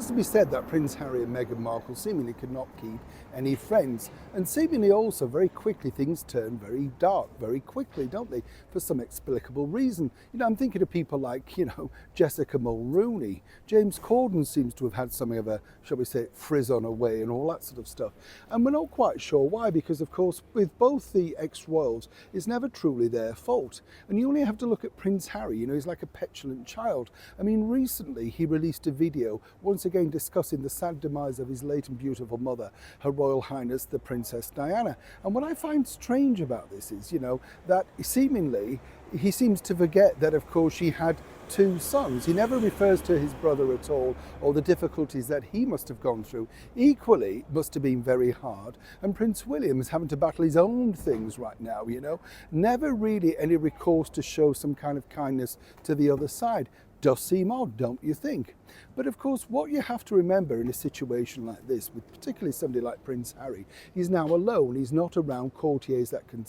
has to be said that Prince Harry and Meghan Markle seemingly could not keep any friends, and seemingly also very quickly things turn very dark very quickly, don't they, for some explicable reason. I'm thinking of people like, Jessica Mulrooney. James Corden seems to have had something of a, shall we say, frizz on away and all that sort of stuff. And we're not quite sure why, because of course with both the ex-royals, it's never truly their fault. And you only have to look at Prince Harry, he's like a petulant child. I mean, recently he released a video, once again discussing the sad demise of his late and beautiful mother, Her Royal Highness the Princess Diana. And what I find strange about this is, that seemingly he seems to forget that, of course, she had two sons. He never refers to his brother at all, or the difficulties that he must have gone through. Equally, must have been very hard. And Prince William is having to battle his own things right now, Never really any recourse to show some kind of kindness to the other side. Does seem odd, don't you think? But of course, what you have to remember in a situation like this, with particularly somebody like Prince Harry, he's now alone. He's not around courtiers that can,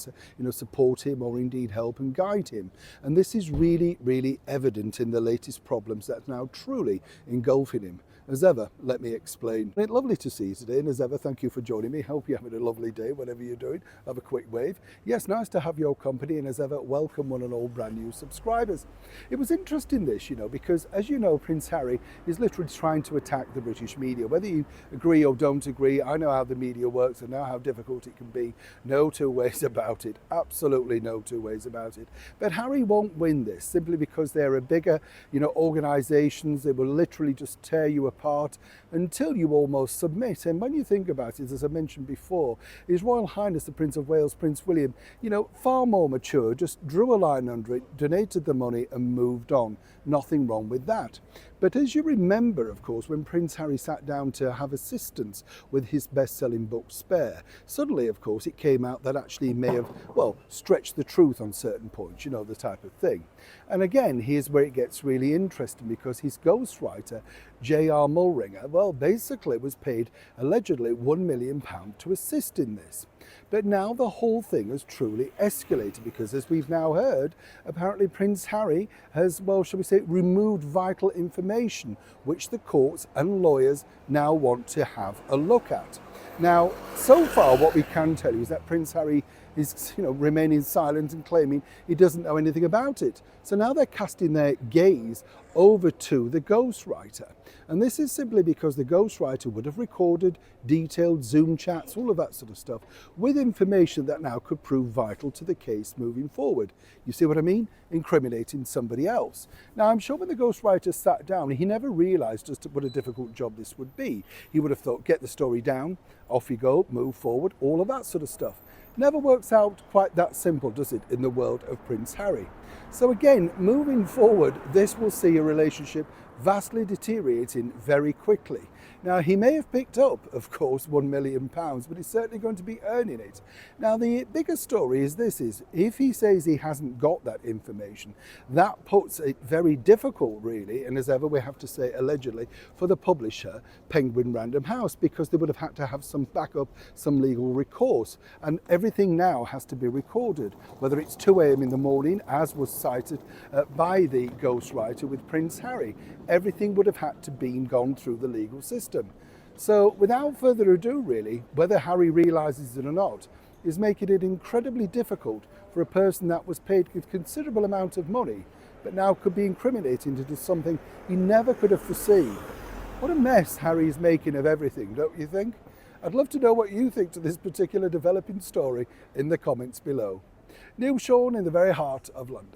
support him or indeed help and guide him. And this is really, really evident in the latest problems that are now truly engulfing him. As ever, let me explain. It's lovely to see you today, and as ever, thank you for joining me. Hope you're having a lovely day, whatever you're doing. Have a quick wave. Yes, nice to have your company, and as ever, welcome one and all brand new subscribers. It was interesting this, because as you know, Prince Harry is literally trying to attack the British media. Whether you agree or don't agree, I know how the media works and know how difficult it can be. No two ways about it. Absolutely no two ways about it. But Harry won't win this simply because they're a bigger, organisations. They will literally just tear you apart until you almost submit. And when you think about it, as I mentioned before, His Royal Highness the Prince of Wales, Prince William, far more mature, just drew a line under it, donated the money and moved on. Nothing wrong with that. But as you remember, of course, when Prince Harry sat down to have assistance with his best-selling book Spare, suddenly, of course, it came out that actually he may have, stretched the truth on certain points, the type of thing. And again, here's where it gets really interesting, because his ghostwriter, J.R. Mulringer, basically was paid allegedly £1 million to assist in this. But now the whole thing has truly escalated, because as we've now heard, apparently Prince Harry has, shall we say, removed vital information, which the courts and lawyers now want to have a look at. Now, so far what we can tell you is that Prince Harry is, remaining silent and claiming he doesn't know anything about it. So now they're casting their gaze over to the ghostwriter. And this is simply because the ghostwriter would have recorded detailed Zoom chats, all of that sort of stuff, with information that now could prove vital to the case moving forward. You see what I mean? Incriminating somebody else. Now, I'm sure when the ghostwriter sat down, he never realised just what a difficult job this would be. He would have thought, get the story down, off you go, move forward, all of that sort of stuff. Never works out quite that simple, does it, in the world of Prince Harry? So again, moving forward, this will see a relationship vastly deteriorating very quickly. Now, he may have picked up, of course, £1 million, but he's certainly going to be earning it. Now, the bigger story is this, if he says he hasn't got that information, that puts it very difficult, really, and as ever, we have to say allegedly, for the publisher, Penguin Random House, because they would have had to have some backup, some legal recourse. And everything now has to be recorded, whether it's 2 a.m. in the morning, as was cited by the ghostwriter with Prince Harry. Everything would have had to be gone through the legal system. So without further ado, really, whether Harry realises it or not, is making it incredibly difficult for a person that was paid a considerable amount of money, but now could be incriminated into something he never could have foreseen. What a mess Harry is making of everything, don't you think? I'd love to know what you think to this particular developing story in the comments below. Neil Sean in the very heart of London.